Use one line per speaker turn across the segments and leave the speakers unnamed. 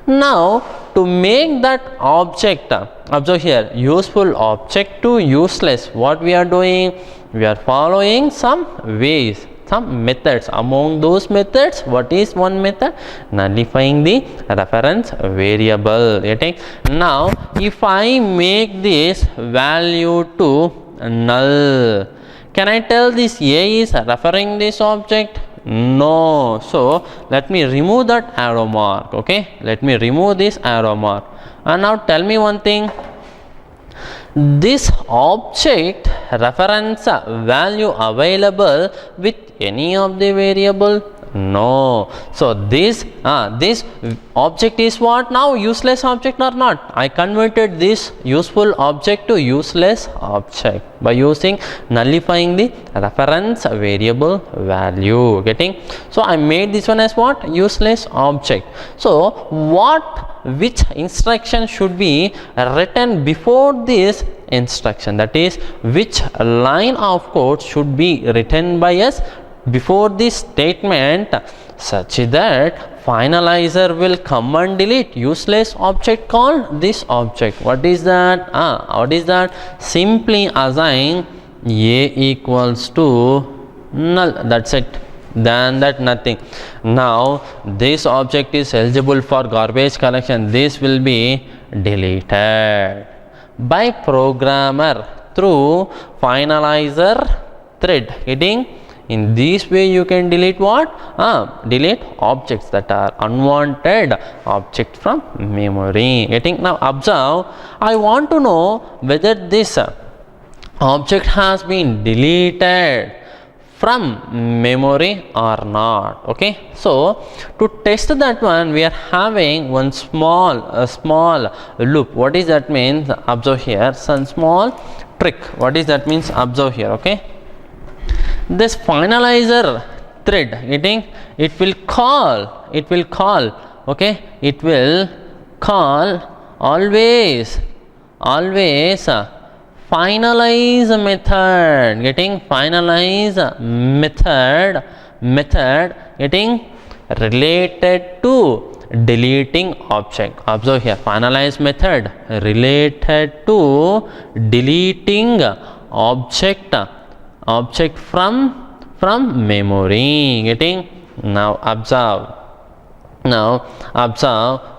Now to make that object, observe here, useful object to useless, what we are doing? We are following some ways, some methods. Among those methods, what is one method? Nullifying the reference variable. Getting? Now if I make this value to null, can I tell this A is referring this object? No. So let me remove that arrow mark. Okay, let me remove this arrow mark. And now tell me one thing, this object reference value available with any of the variable? No. So this object is what now? Useless object or not? I converted this useful object to useless object by using nullifying the reference variable value. Getting? So I made this one as what? Useless object. So which instruction should be written before this instruction? That is, which line of code should be written by us before this statement, such that finalizer will come and delete useless object called this object. What is that? What is that? Simply assign A equals to null. That's it. Than that, nothing. Now this object is eligible for garbage collection. This will be deleted by programmer through finalizer thread. Getting? In this way you can delete what? Delete objects that are unwanted object from memory. Getting? Now observe, I want to know whether this object has been deleted from memory or not. Okay, so to test that one, we are having one small loop. What is that means? Observe here, some small trick. What is that means? Observe here. Okay, this finalizer thread, getting, it will call, okay, it will call always finalize method. Getting? Finalize method getting related to deleting object. Observe here, finalize method related to deleting object from memory. Getting? Now observe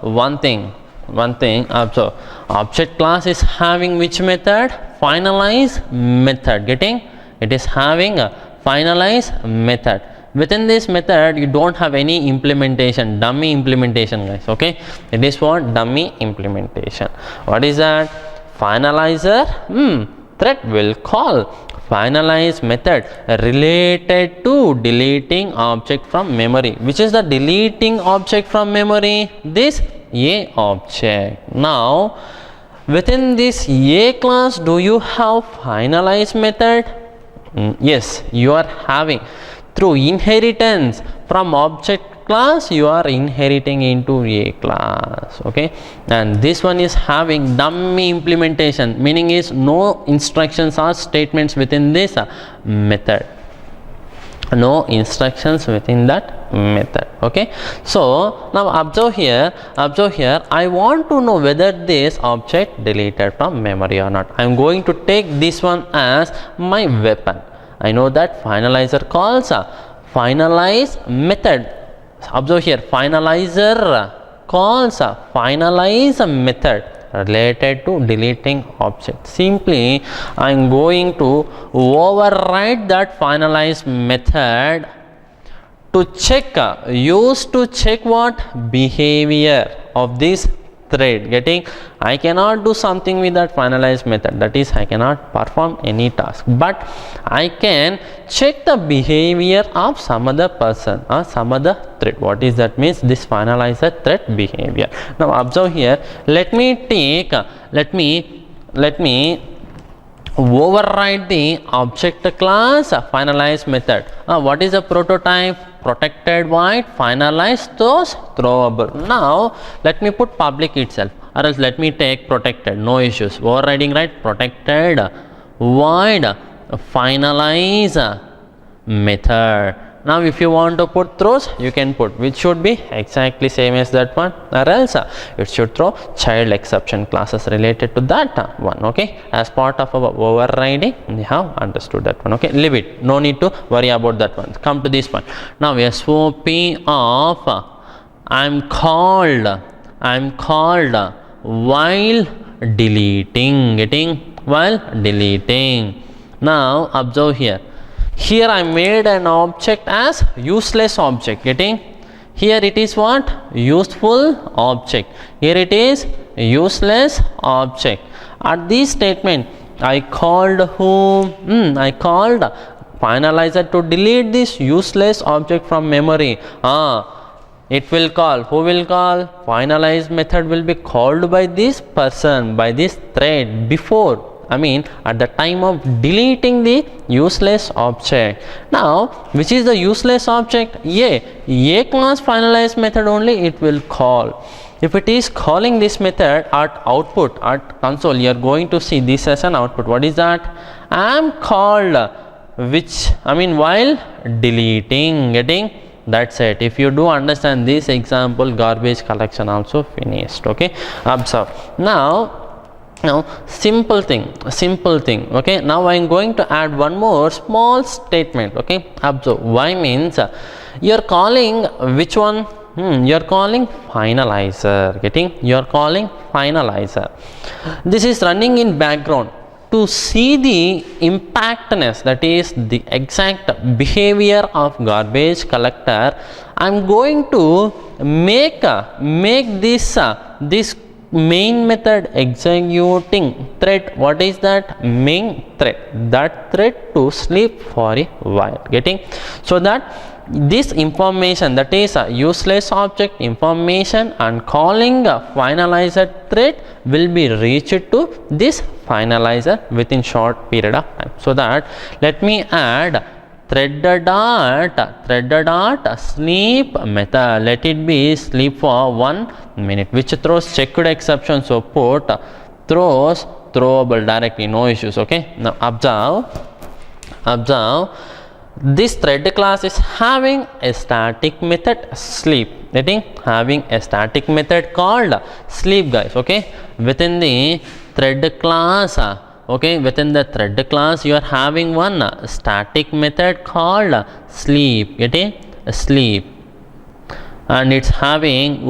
one thing. Observe, object class is having which method? Finalize method. Getting? It is having a finalize method. Within this method you don't have any implementation, dummy implementation, guys. Okay, it is what? Dummy implementation. What is that? Finalizer thread will call finalize method related to deleting object from memory. Which is the deleting object from memory? This A object. Now within this A class, do you have finalize method? Yes, you are having. Through inheritance from object class, you are inheriting into A class. Okay, and this one is having dummy implementation, meaning is no instructions or statements within this method. No instructions within that method. Okay, so now observe here, I want to know whether this object deleted from memory or not. I am going to take this one as my weapon. I know that finalizer calls finalize method. Observe here, finalizer calls finalize method related to deleting object. Simply I am going to override that finalize method to check, used to check what? Behavior of this thread. Getting? I cannot do something with that finalize method, that is I cannot perform any task, but I can check the behavior of some other person or some other thread. What is that means? This finalizer thread behavior. Now observe here, let me override the object class finalize method. What is the prototype? Protected void finalize those throwable. Now let me put public itself, or else let me take protected, no issues. Overriding, right? Protected void finalize method. Now if you want to put throws, you can put, which should be exactly same as that one, or else it should throw child exception classes related to that one. Okay, as part of our overriding, we have understood that one. Okay, leave it, no need to worry about that one. Come to this one. Now SOP of I'm called while deleting, while deleting. Now observe here. Here I made an object as useless object. Here it is what? Useful object. Here it is useless object. At this statement, I called whom? I called finalizer to delete this useless object from memory. It will call, who will call? Finalize method will be called by this person, by this thread before, at the time of deleting the useless object. Now, which is the useless object? A class finalize method only it will call. If it is calling this method at output, at console, you are going to see this as an output. What is that? I am called, while deleting, that's it. If you do understand this example, garbage collection also finished. Okay, observe. Now simple thing. Okay, now I am going to add one more small statement. Okay, observe. Why means you are calling which one? You are calling finalizer. You are calling finalizer. This is running in background. To see the impactness, that is the exact behavior of garbage collector, I am going to make this main method executing thread. What is that? Main thread. That thread to sleep for a while. So that this information, that is a useless object information, and calling a finalizer thread will be reached to this finalizer within short period of time. So that let me add thread dot sleep method. Let it be sleep for 1 minute, which throws checked exception. So put throws throwable directly, no issues. Okay, now observe. This thread class is having a static method sleep. Having a static method called sleep, guys. Okay, within the thread class, within the thread class you are having one static method called sleep. Sleep, and it's having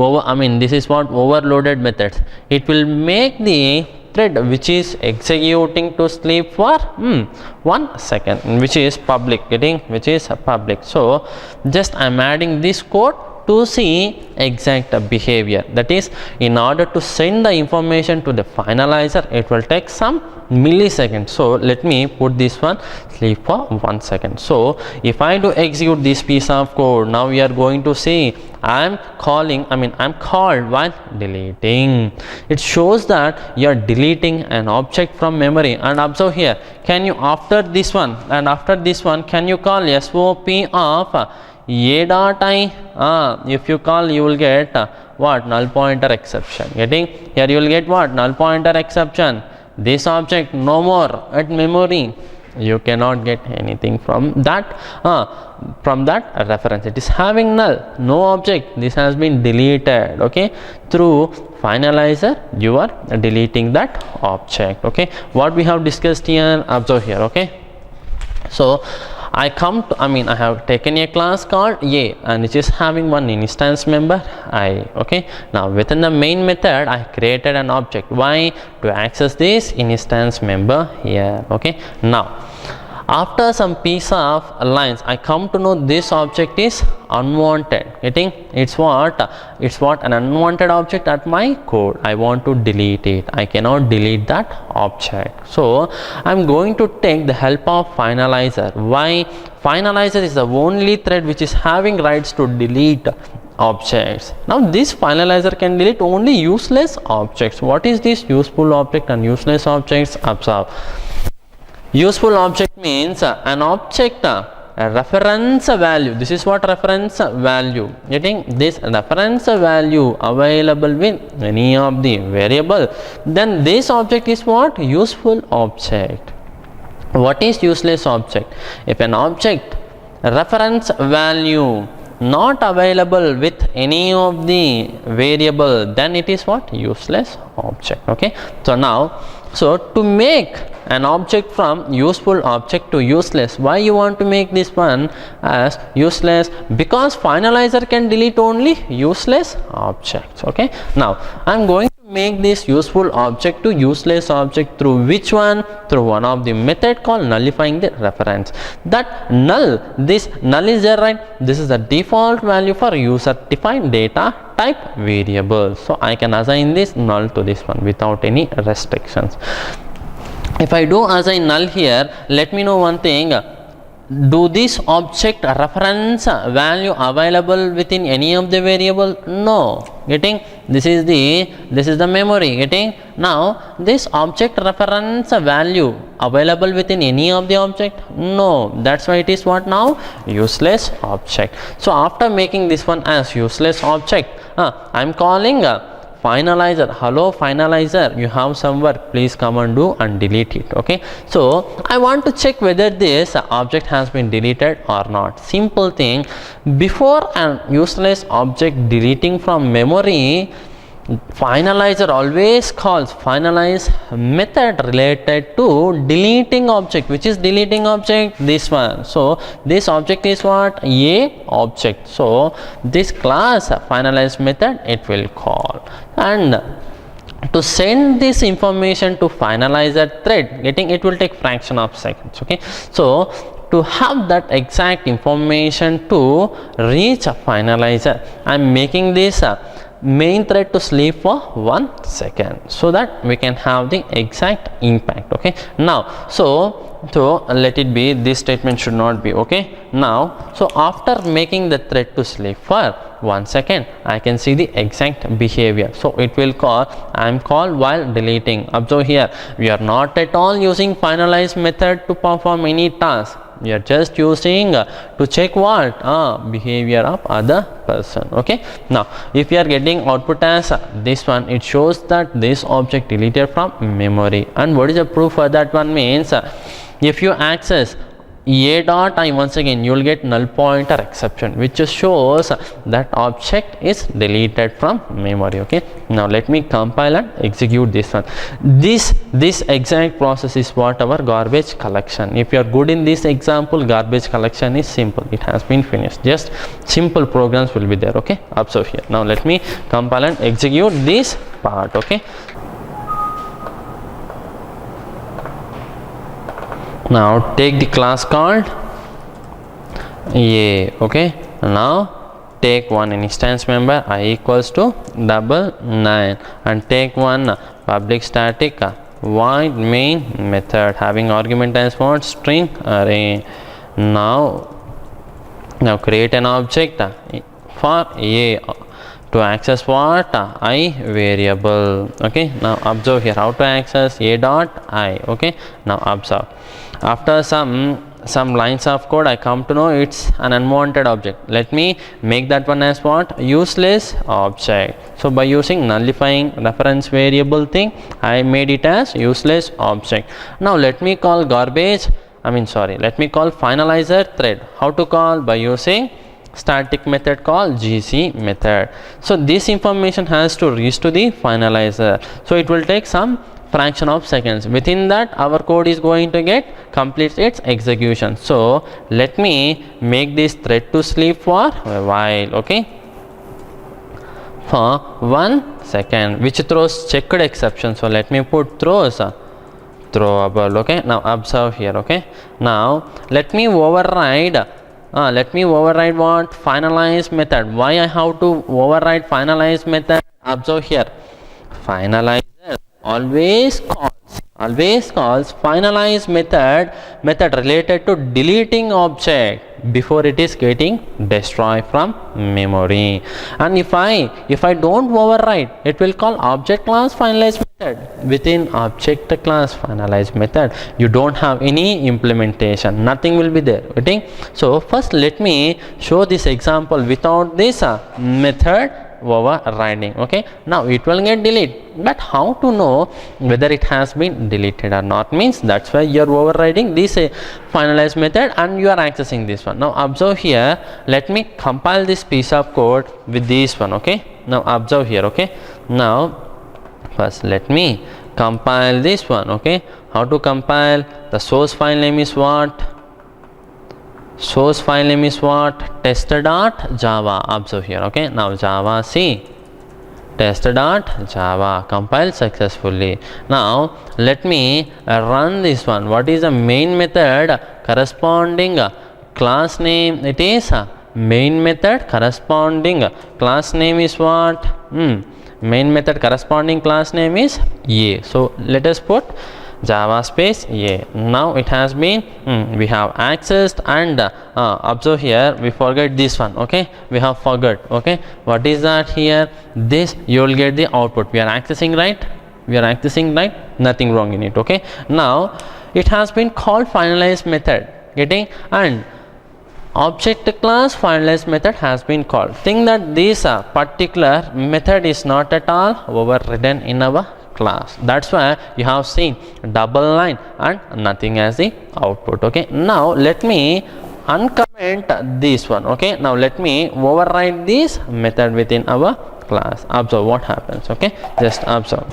this is what overloaded methods. It will make the thread which is executing to sleep for 1 second, which is public. Which is public. So just I am adding this code to see exact behavior. That is, in order to send the information to the finalizer, it will take some milliseconds. So let me put this one sleep for 1 second. So if I do execute this piece of code, now we are going to see I'm called while deleting. It shows that you are deleting an object from memory. And observe here, can you after this one can you call SOP of a dot I? If you call, you will get what? Null pointer exception. Here you will get what? Null pointer exception. This object no more at memory. You cannot get anything from that reference. It is having null, no object. This has been deleted. Okay, through finalizer you are deleting that object. Okay, what we have discussed here, observe here. Okay, so I have taken a class called A, and which is having one instance member I. Okay, now within the main method I created an object. Why? To access this instance member here. Okay, now after some piece of lines I come to know this object is unwanted. It's what an unwanted object at my code. I want to delete it. I cannot delete that object. So I'm going to take the help of finalizer. Why? Finalizer is the only thread which is having rights to delete objects. Now this finalizer can delete only useless objects. What is this useful object and useless objects? Observe. Useful object means an object, a reference value. This is what reference value. This reference value available with any of the variable. Then this object is what? Useful object. What is useless object? If an object reference value not available with any of the variable, then it is what? Useless object. Okay, so now, so to make an object from useful object to useless, why you want to make this one as useless? Because finalizer can delete only useless objects. Okay, now I'm going to make this useful object to useless object through which one? Through one of the method called nullifying the reference. That null, this null is there, right? This is the default value for user defined data type variable. So I can assign this null to this one without any restrictions. If I do assign null here, let me know one thing. Do this object reference value available within any of the variable? No. Getting? This is the memory. Getting? Now this object reference value available within any of the object? No. That's why it is what now? Useless object. So after making this one as useless object, I'm calling finalizer. Hello finalizer, you have some work, please come and do and delete it. Okay, so I want to check whether this object has been deleted or not. Simple thing, before an useless object deleting from memory, finalizer always calls finalize method related to deleting object. Which is deleting object? This one. So this object is what? A object. So this class finalize method it will call, and to send this information to finalizer thread, getting, it will take fraction of seconds. Okay, so to have that exact information to reach a finalizer, I'm making this main thread to sleep for 1 second so that we can have the exact impact. Okay, now so let it be, this statement should not be. Okay, now so after making the thread to sleep for 1 second, I can see the exact behavior. So it will call, I'm called while deleting. Observe here, we are not at all using finalize method to perform any task. We are just using to check what? Behavior of other person. Okay, now if you are getting output as this one, it shows that this object deleted from memory. And what is the proof for that one? Means if you access a dot I, once again you will get null pointer exception, which just shows that object is deleted from memory. Okay, now let me compile and execute this one. This exact process is what? Our garbage collection. If you are good in this example, garbage collection is simple, it has been finished. Just simple programs will be there. Okay, observe here. Now let me compile and execute this part. Okay, now take the class called A. Okay, now take one instance member I equals to 99 and take one public static void main method having argument as what? String array. Now create an object for A to access what? I variable. Okay, now observe here how to access A dot I. Okay, now observe, after some lines of code I come to know it's an unwanted object. Let me make that one as what? Useless object. So by using nullifying reference variable thing, I made it as useless object. Now let me call let me call finalizer thread. How to call? By using static method called gc method. So this information has to reach to the finalizer, so it will take some fraction of seconds. Within that our code is going to get complete its execution. So let me make this thread to sleep for a while. Okay, for 1 second, which throws checked exception. So let me put throws throwable. Okay, now observe here. Okay, now let me override what? Finalize method. Why I have to override finalize method? Observe here, finalizer always calls finalize method related to deleting object before it is getting destroyed from memory. And if I don't override, it will call object class finalize method. Within object class finalize method, you don't have any implementation, nothing will be there. Okay, so first let me show this example without this method overriding. Okay, now it will get deleted, but how to know whether it has been deleted or not? Means that's why you're overriding this finalize method and you are accessing this one. Now observe here, let me compile this piece of code with this one. Okay, now observe here. Okay, now first let me compile this one. Okay, how to compile? The source file name is what? Source file name is what? Test.java. Observe here. Okay, now Java C test.java compiled successfully. Now let me run this one. What is the main method corresponding class name? It is main method corresponding class name is what? Main method corresponding class name is A. So let us put Java space A. Now it has been we have accessed, and observe here, we forget this one. Okay, we have forgot. Okay, what is that here? This you will get the output. We are accessing, right? We are accessing, right? Nothing wrong in it. Okay, now it has been called finalize method, getting, and object class finalize method has been called. Think that this particular method is not at all overridden in our class. That's why you have seen double line and nothing as the output. Okay, now let me uncomment this one. Okay, now let me override this method within our class. Observe what happens. Okay, just observe.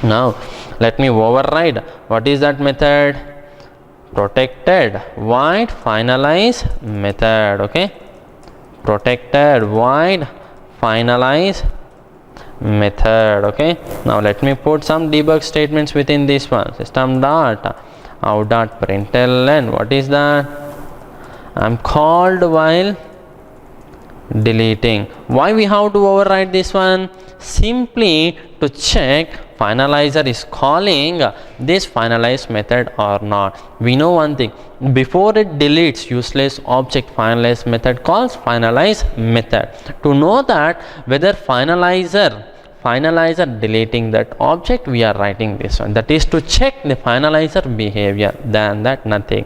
Now let me override. What is that method? Protected void finalize method. Okay, protected void finalize method. Okay, now let me put some debug statements within this one. System dot out dot println. What is that? I'm called while deleting. Why we have to override this one? Simply to check finalizer is calling this finalize method or not. We know one thing, before it deletes useless object, finalize method calls finalize method to know that whether finalizer deleting that object, we are writing this one. That is to check the finalizer behavior. Than that, nothing.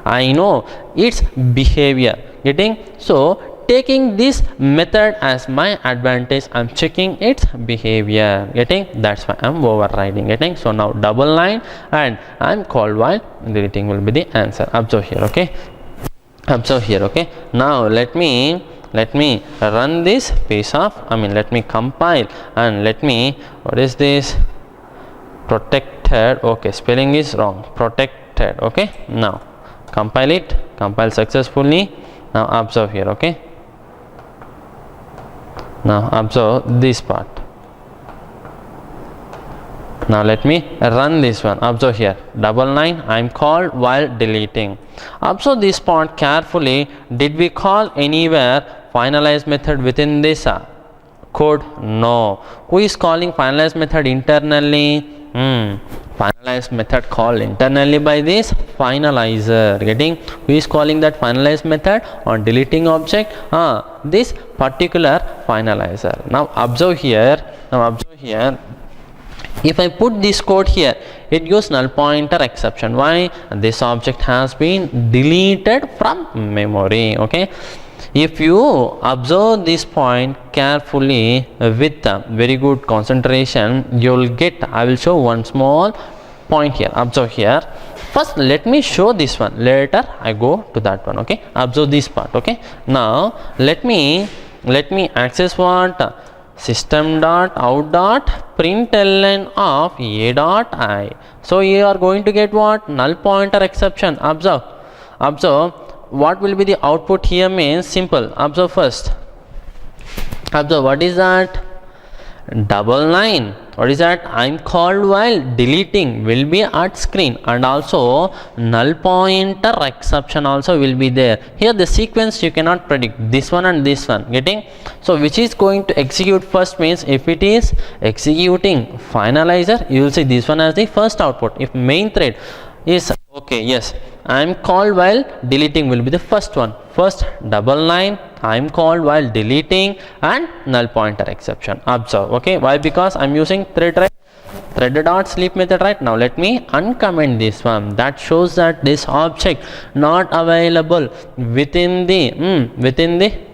I know its behavior, getting? So taking this method as my advantage, I'm checking its behavior, getting? That's why I'm overriding, getting? So now double line and I'm called while deleting will be the answer. Observe here. Okay, observe here. Okay, now let me run this piece of, let me compile and let me, what is this? Protected. Okay, spelling is wrong. Protected. Okay, now compile it, compile successfully. Now observe here. Okay, now observe this part. Now let me run this one. Observe here, double line, I'm called while deleting. Observe this part carefully. Did we call anywhere finalize method within this code? No. Who is calling finalize method internally? Finalize method called internally by this finalizer, getting? Who is calling that finalize method on deleting object? This particular finalizer. Now observe here. If I put this code here, it gives null pointer exception. Why? This object has been deleted from memory. Okay, if you observe this point carefully with very good concentration, you will get, I will show one small point here. Observe here. First let me show this one, later I go to that one. Okay, observe this part. Okay, now let me access what? System dot out dot println of a dot I. So you are going to get what? Null pointer exception. Observe what will be the output here. Means simple. Observe first. Observe what is that? Double line. What is that? I'm called while deleting will be at screen, and also null pointer exception also will be there. Here the sequence you cannot predict, this one and this one, getting? So which is going to execute first? Means if it is executing finalizer, you will see this one as the first output. If main thread is okay, yes, I'm called while deleting will be the first one. First double line, I'm called while deleting, and null pointer exception. Observe. Okay, why? Because I'm using thread, right? thread dot sleep method, right? Now let me uncomment this one. That shows that this object not available within the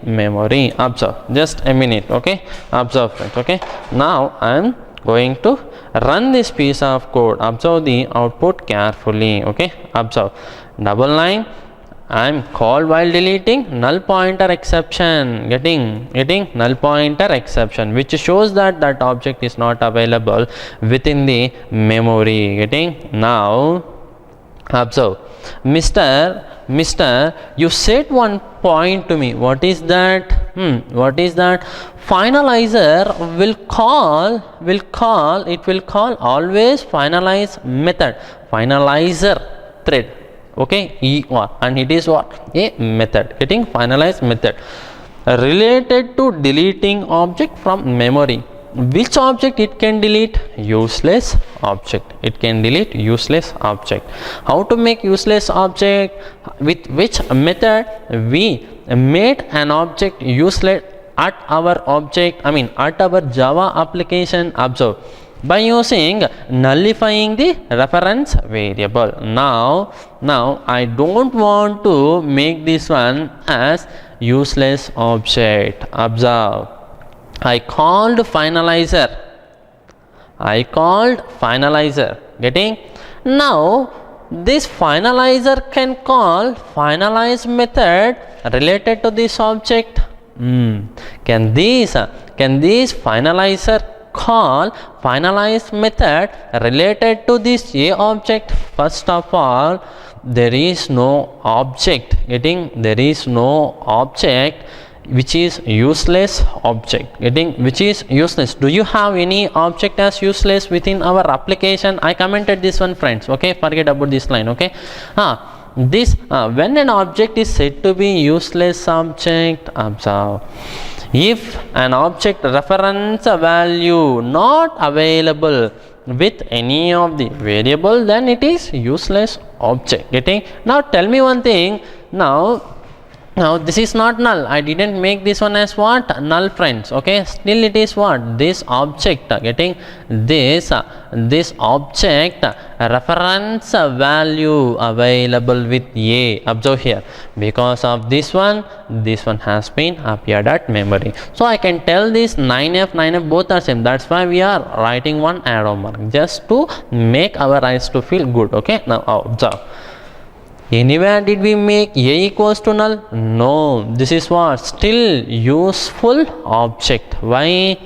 memory. Observe, just a minute, okay? Observe it, okay? Now I am going to run this piece of code. Observe the output carefully, okay? Observe, double line, I am called while deleting null pointer exception, getting null pointer exception, which shows that that object is not available within the memory. Getting? Now observe, Mister, you set one point to me. What is that? What is that? Finalizer will call always finalize method, finalizer thread, okay, and it is what? A method. Getting? Finalize method related to deleting object from memory. Which object it can delete? Useless object. It can delete useless object. How to make useless object? With which method? We made an object useless at our at our Java application. Observe, by using nullifying the reference variable. Now I don't want to make this one as useless object. Observe, I called finalizer. Getting? Now this finalizer can call finalize method related to this object. Can this finalizer call finalize method related to this A object? First of all, there is no object. Getting? There is no object which is useless object. Getting? Which is useless. Do you have any object as useless within our application? I commented this one, friends, okay? Forget about this line, okay? When an object is said to be useless object, observe, if an object reference value not available with any of the variable, then it is useless object. Getting? Now tell me one thing. Now this is not null. I didn't make this one as what? Null, friends, okay? Still it is what? This object. Getting? This object reference value available with A. Observe here, because of this one has been appeared at memory. So I can tell this 9F both are same. That's why we are writing one arrow mark, just to make our eyes to feel good, okay? Now observe, anywhere did we make A equals to null? No, this is what? Still useful object. Why?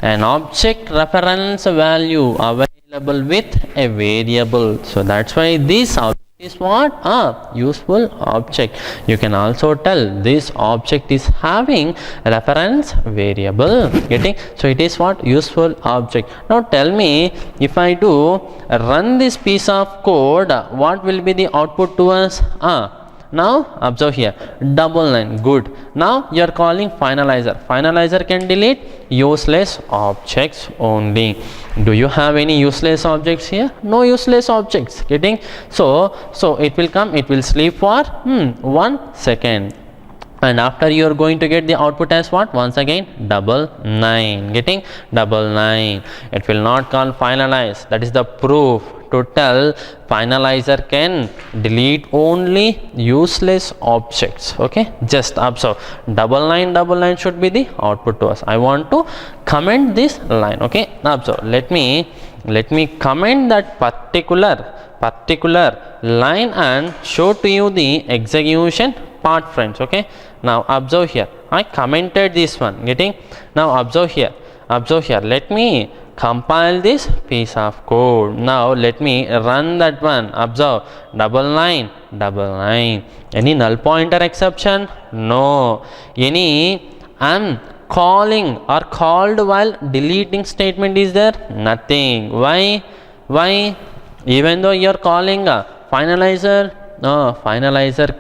An object reference value available with a variable. So that's why this object is what? Useful object. You can also tell this object is having reference variable. Getting? So it is what? Useful object. Now tell me, if I do run this piece of code, what will be the output to us? Now observe here, double line. Good. Now you are calling finalizer. Finalizer can delete useless objects only. Do you have any useless objects here? No useless objects. Getting? So it will come, it will sleep for 1 second, and after you are going to get the output as what? Once again, 9. Getting? 9. It will not call finalize. That is the proof to tell finalizer can delete only useless objects, okay? Just observe, double line should be the output to us. I want to comment this line, okay? Observe, let me comment that particular line and show to you the execution part, friends, okay? Now observe here, I commented this one. Getting? Now observe here, let me compile this piece of code. Now let me run that one. Observe, double line. Any null pointer exception? No. Any calling or called while deleting statement is there? Nothing. Why? Even though you are calling a finalizer, finalizer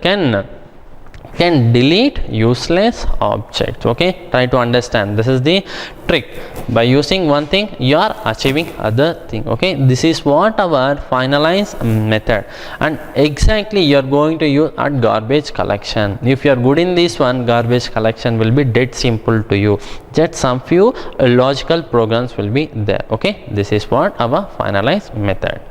can delete useless objects. Okay, try to understand, this is the trick. By using one thing you are achieving other thing. Okay, this is what our finalize method, and exactly you are going to use at garbage collection. If you are good in this one, garbage collection will be dead simple to you, just some few logical programs will be there. Okay, this is what our finalize method.